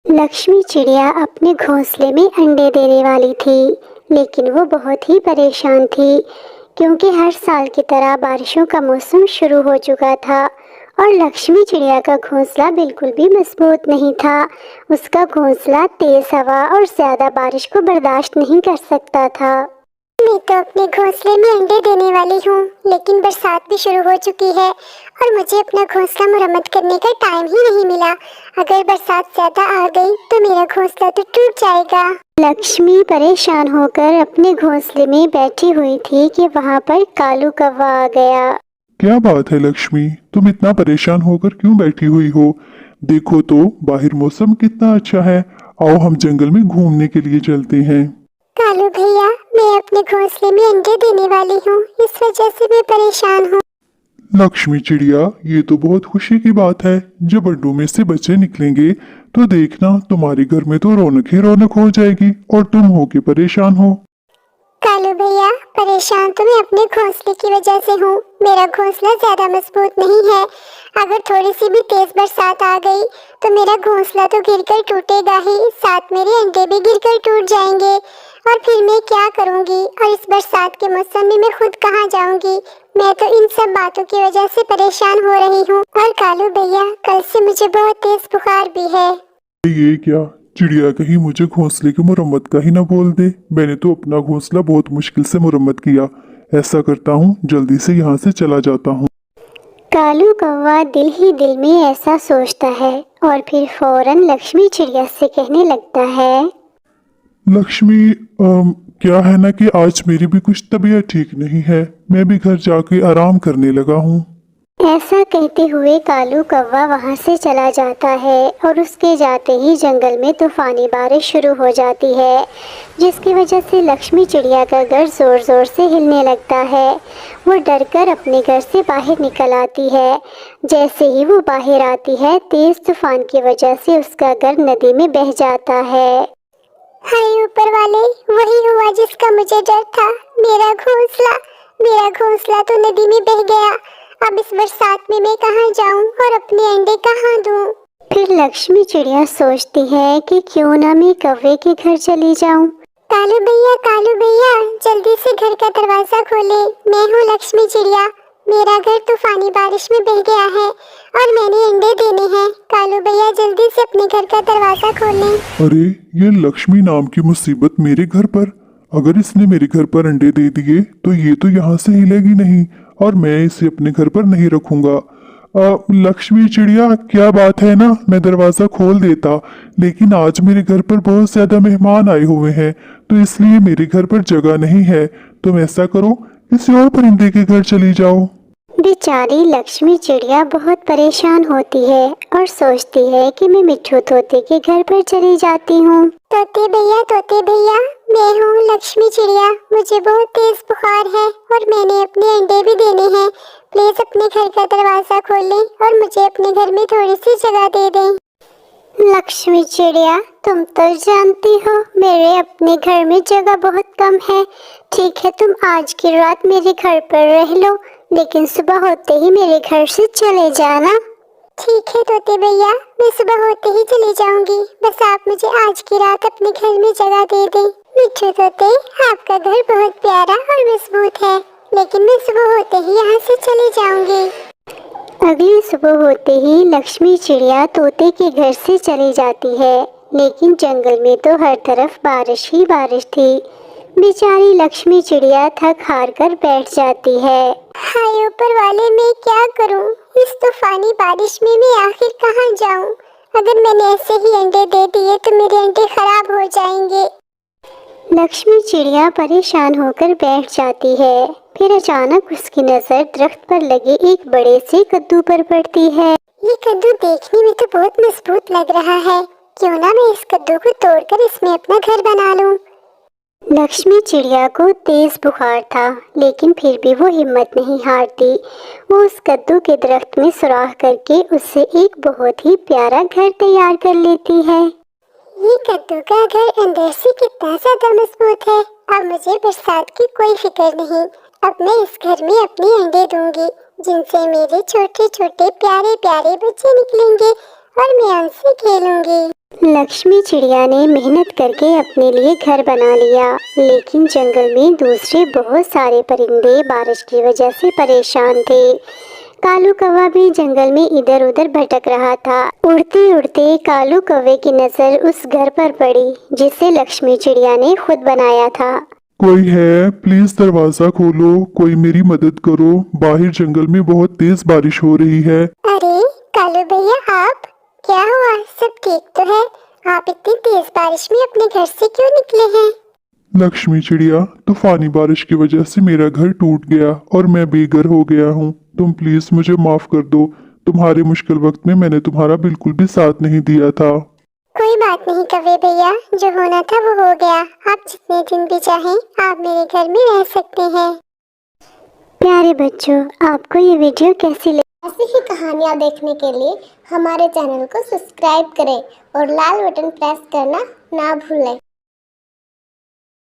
लक्ष्मी चिड़िया अपने घोंसले में अंडे देने वाली थी, लेकिन वो बहुत ही परेशान थी क्योंकि हर साल की तरह बारिशों का मौसम शुरू हो चुका था और लक्ष्मी चिड़िया का घोंसला बिल्कुल भी मजबूत नहीं था। उसका घोंसला तेज हवा और ज्यादा बारिश को बर्दाश्त नहीं कर सकता था। मैं तो अपने घोंसले में अंडे देने वाली हूँ, लेकिन बरसात भी शुरू हो चुकी है और मुझे अपना घोंसला मरम्मत करने का टाइम ही नहीं मिला। अगर बरसात ज्यादा आ गई तो मेरा घोंसला तो टूट जाएगा। लक्ष्मी परेशान होकर अपने घोंसले में बैठी हुई थी कि वहाँ पर कालू कौवा आ गया। क्या बात है लक्ष्मी, तुम इतना परेशान होकर क्यों बैठी हुई हो? देखो तो बाहर मौसम कितना अच्छा है। आओ हम जंगल में घूमने के लिए चलते हैं। कालू भैया, मैं अपने घोंसले में अंडे देने वाली हूँ, इस वजह से मैं परेशान हूँ। लक्ष्मी चिड़िया, ये तो बहुत खुशी की बात है। जब अंडों में से बच्चे निकलेंगे तो देखना तुम्हारे घर में तो रौनक ही रौनक हो जाएगी और तुम होके परेशान हो। कालू भैया, परेशान तो मैं अपने घोंसले की वजह से हूँ। मेरा घोंसला ज्यादा मजबूत नहीं है। अगर थोड़ी सी भी तेज बरसात आ गई तो मेरा घोंसला तो गिरकर टूटेगा ही, साथ मेरे अंडे भी गिरकर टूट जाएंगे और फिर मैं क्या करूँगी? और इस बरसात के मौसम में मैं खुद कहाँ जाऊँगी? मैं तो इन सब बातों की वजह से परेशान हो रही हूँ। और कालू भैया, कल से मुझे बहुत तेज बुखार भी है। ये क्या चिड़िया कहीं मुझे घोंसले की मुरम्मत का ही ना बोल दे। मैंने तो अपना घोंसला बहुत मुश्किल से मुरम्मत किया। ऐसा करता हूँ, जल्दी से यहाँ से चला जाता हूँ। कालू कौवा दिल ही दिल में ऐसा सोचता है और फिर फौरन लक्ष्मी चिड़िया से कहने लगता है। लक्ष्मी, क्या है ना कि आज मेरी भी कुछ तबीयत ठीक नहीं है। मैं भी घर जाके आराम करने लगा हूँ। ऐसा कहते हुए कालू कौवा वहां से चला जाता है और उसके जाते ही जंगल में तूफानी बारिश शुरू हो जाती है, जिसकी वजह से लक्ष्मी चिड़िया का घर जोर जोर से हिलने लगता है। वो डरकर अपने घर से बाहर निकल आती है। जैसे ही वो बाहर आती है, तेज तूफान की वजह से उसका घर नदी में बह जाता है। हाय ऊपर वाले, वही हुआ जिसका मुझे डर था। मेरा घोंसला तो नदी में बह गया। अब इस बरसात में मैं कहाँ जाऊँ और अपने अंडे कहाँ दूँ? फिर लक्ष्मी चिड़िया सोचती है कि क्यों ना मैं कौवे के घर चली जाऊँ। कालू भैया, जल्दी से घर का दरवाजा खोले। मैं हूँ लक्ष्मी चिड़िया। मेरा घर तूफानी बारिश में बह गया है और मैंने अंडे देने हैं। कालू भैया, जल्दी से अपने घर का दरवाजा खोलें। अरे, ये लक्ष्मी नाम की मुसीबत मेरे घर पर। अगर इसने मेरे घर पर अंडे दे दिए तो ये तो यहाँ से हिलेगी नहीं और मैं इसे अपने घर पर नहीं रखूंगा। लक्ष्मी चिड़िया, क्या बात है ना, मैं दरवाज़ा खोल देता, लेकिन आज मेरे घर पर बहुत ज़्यादा मेहमान आए हुए हैं तो इसलिए मेरे घर पर जगह नहीं है। तुम ऐसा करो, किसी और परिंदे के घर चली जाओ। बेचारी लक्ष्मी चिड़िया बहुत परेशान होती है और सोचती है कि मैं मिट्ठू तोते के घर पर चली जाती हूँ। तोते भैया, मैं हूँ लक्ष्मी चिड़िया। मुझे बहुत तेज बुखार है और मैंने अपने अंडे भी देने हैं। प्लीज अपने घर का दरवाजा खोलें और मुझे अपने घर में थोड़ी सी जगह दे दें। लक्ष्मी चिड़िया, तुम तो जानती हो मेरे अपने घर में जगह बहुत कम है। ठीक है, तुम आज की रात मेरे घर पर रह लो, लेकिन सुबह होते ही मेरे घर से चले जाना। ठीक है तोते भैया, मैं सुबह होते ही चली जाऊंगी। बस आप मुझे आज की रात अपने घर में जगह दे दें। मिट्ठू तोते, आपका घर बहुत प्यारा और मजबूत है, लेकिन मैं सुबह होते ही यहाँ से चली जाऊंगी। अगली सुबह होते ही लक्ष्मी चिड़िया तोते के घर से चली जाती है, लेकिन जंगल में तो हर तरफ बारिश ही बारिश थी। बेचारी लक्ष्मी चिड़िया थक हार कर बैठ जाती है। हाय ऊपर वाले, मैं क्या करूं? इस तूफानी बारिश में मैं आखिर कहां जाऊं? अगर मैंने ऐसे ही अंडे दे दिए तो मेरे अंडे खराब हो जाएंगे। लक्ष्मी चिड़िया परेशान होकर बैठ जाती है। फिर अचानक उसकी नजर दरख्त पर लगे एक बड़े से कद्दू पर पड़ती है। ये कद्दू देखने में तो बहुत मजबूत लग रहा है। क्यों ना मैं इस कद्दू को तोड़कर इसमें अपना घर बना लूं। लक्ष्मी चिड़िया को तेज बुखार था, लेकिन फिर भी वो हिम्मत नहीं हारती। वो उस कद्दू के दरख्त में सुराख करके उससे एक बहुत ही प्यारा घर तैयार कर लेती है। ये कद्दू का घर अंदर से कितना ज्यादा मजबूत है। अब मुझे बरसात की कोई फिक्र नहीं। अब मैं इस घर में अपने अंडे दूंगी, जिनसे मेरे छोटे छोटे प्यारे प्यारे बच्चे निकलेंगे और मैं उनसे खेलूंगी। लक्ष्मी चिड़िया ने मेहनत करके अपने लिए घर बना लिया, लेकिन जंगल में दूसरे बहुत सारे परिंदे बारिश की वजह से परेशान थे। कालू कौवा भी जंगल में इधर उधर भटक रहा था। उड़ते उड़ते कालू कौवे की नजर उस घर पर पड़ी जिसे लक्ष्मी चिड़िया ने खुद बनाया था। कोई है? प्लीज दरवाजा खोलो, कोई मेरी मदद करो, बाहर जंगल में बहुत तेज बारिश हो रही है। अरे कालू भैया, आप क्या हुआ? सब ठीक तो है? आप इतनी तेज बारिश में अपने घर से क्यों निकले हैं? लक्ष्मी चिड़िया, तूफानी बारिश की वजह से मेरा घर टूट गया और मैं बेघर हो गया हूँ। तुम प्लीज मुझे माफ कर दो। तुम्हारे मुश्किल वक्त में मैंने तुम्हारा बिल्कुल भी साथ नहीं दिया था। कोई बात नहीं कौवे भैया, जो होना था वो हो गया। आप जितने दिन भी चाहें आप मेरे घर में रह सकते हैं। प्यारे बच्चों, आपको ये वीडियो कैसी लगी? ऐसी ही कहानियाँ देखने के लिए हमारे चैनल को सब्सक्राइब करें और लाल बटन प्रेस करना ना भूलें।